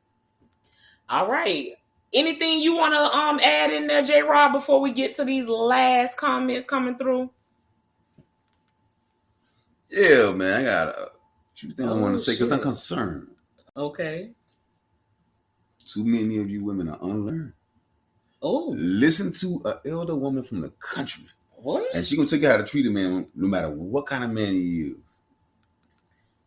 All right. Anything you want to add in there, J-Rob, before we get to these last comments coming through? Yeah, man. I got a few things I want to say because I'm concerned. Okay. Too many of you women are unlearned. Oh. Listen to an elder woman from the country. What? And she gonna tell you how to treat a man no matter what kind of man he is.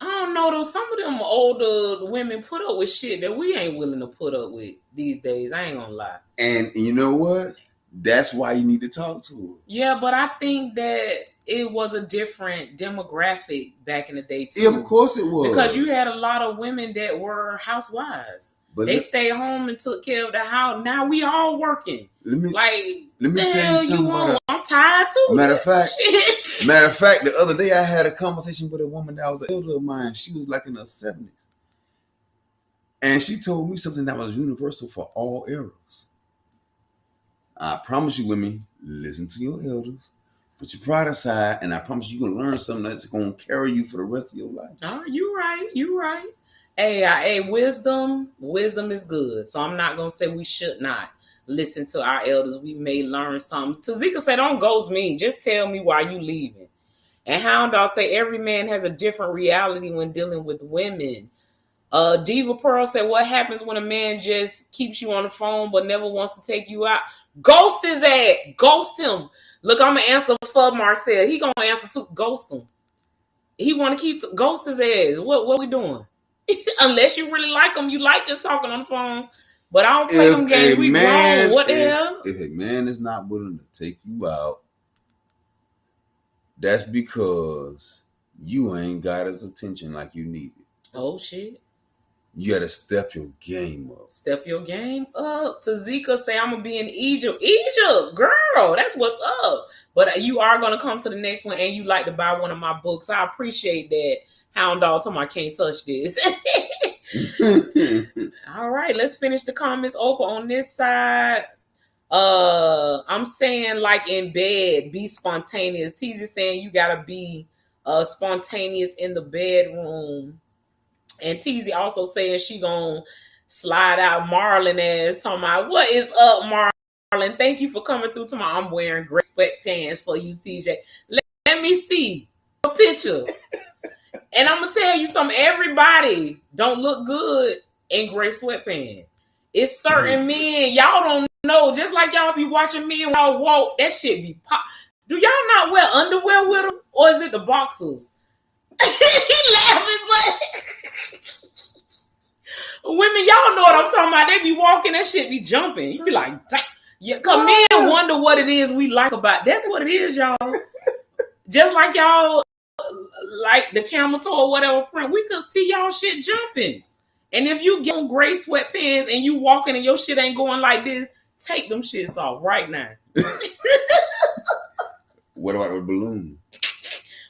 I don't know though. Some of them older women put up with shit that we ain't willing to put up with these days. I ain't gonna lie. And you know what? That's why you need to talk to her. Yeah, but I think that it was a different demographic back in the day too. Yeah, of course it was. Because you had a lot of women that were housewives. But they stayed home and took care of the house. Now we all working. Let me the tell you something. I'm tired too. Matter of fact, the other day I had a conversation with a woman that was an elder of mine. She was like in her 70s. And she told me something that was universal for all eras. I promise you, women, listen to your elders. Put your pride aside, and I promise you're going to learn something that's going to carry you for the rest of your life. Oh, you right. Hey, wisdom is good. So I'm not going to say we should not listen to our elders. We may learn something. Tazika said, don't ghost me. Just tell me why you leaving. And Hound Dog say, every man has a different reality when dealing with women. Diva Pearl said, what happens when a man just keeps you on the phone but never wants to take you out? Ghost his ass. Ghost him. Look, I'm going to answer for Marcel. He going to answer too. Ghost him. He want to keep ghost his ass. What we doing? Unless you really like him, you like just talking on the phone. But I don't play them games. We grown. What the hell? If a man is not willing to take you out, that's because you ain't got his attention like you need it. Oh, shit. You got to step your game up. Step your game up. Tazika say, I'm going to be in Egypt. Egypt, girl. That's what's up. But you are going to come to the next one, and you like to buy one of my books. I appreciate that. Hound Dog told me I can't touch this. All right, let's finish the comments over on this side. I'm saying, like in bed, be spontaneous. Teasy saying you got to be spontaneous in the bedroom. And Teasy also saying she gonna slide out Marlon ass, talking about, what is up, Marlon? Thank you for coming through to I'm wearing gray sweatpants for you, TJ. Let me see a picture. And I'm gonna tell you something, everybody don't look good in gray sweatpants. It's certain men, y'all don't know, just like y'all be watching me when y'all walk, that shit be pop. Do y'all not wear underwear with them? Or is it the boxers? He laughing, but women, y'all know what I'm talking about. They be walking, that shit be jumping. You be like, dang. Yeah, cause men wonder what it is we like about. That's what it is, y'all. Just like y'all like the camel toe or whatever print, we could see y'all shit jumping. And if you get on gray sweatpants and you walking and your shit ain't going like this, take them shits off right now. What about the balloon?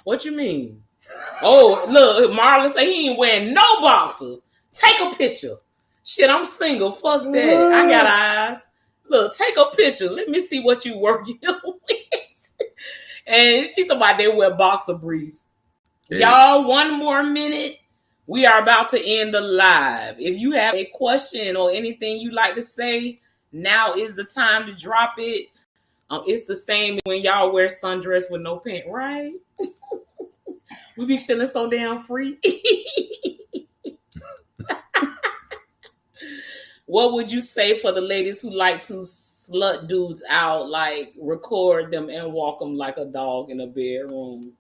What you mean? Oh, look, Marlon say he ain't wearing no boxers. Take a picture. Shit, I'm single. Fuck that. I got eyes. Look, take a picture. Let me see what you working with. And she's talking about they wear boxer briefs. Hey. Y'all, one more minute. We are about to end the live. If you have a question or anything you like to say, now is the time to drop it. It's the same when y'all wear sundress with no pant, right? We be feeling so damn free. What would you say for the ladies who like to slut dudes out, like record them and walk them like a dog in a bedroom?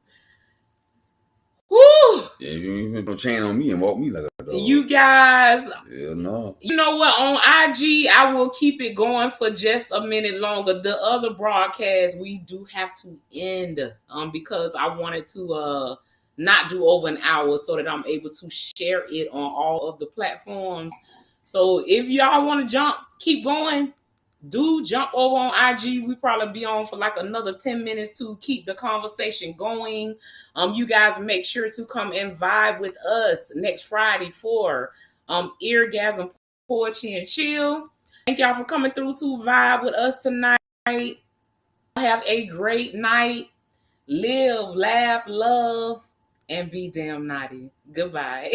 Woo! Yeah, you even put a chain on me and walk me like a dog. You guys, hell no. You know what? On IG, I will keep it going for just a minute longer. The other broadcast, we do have to end because I wanted to not do over an hour so that I'm able to share it on all of the platforms. So if y'all want to jump, keep going. Do jump over on IG. We probably be on for like another 10 minutes to keep the conversation going. You guys make sure to come and vibe with us next Friday for Eargasm Poetry and Chill. Thank y'all for coming through to vibe with us tonight. Have a great night. Live, laugh, love, and be damn naughty. Goodbye.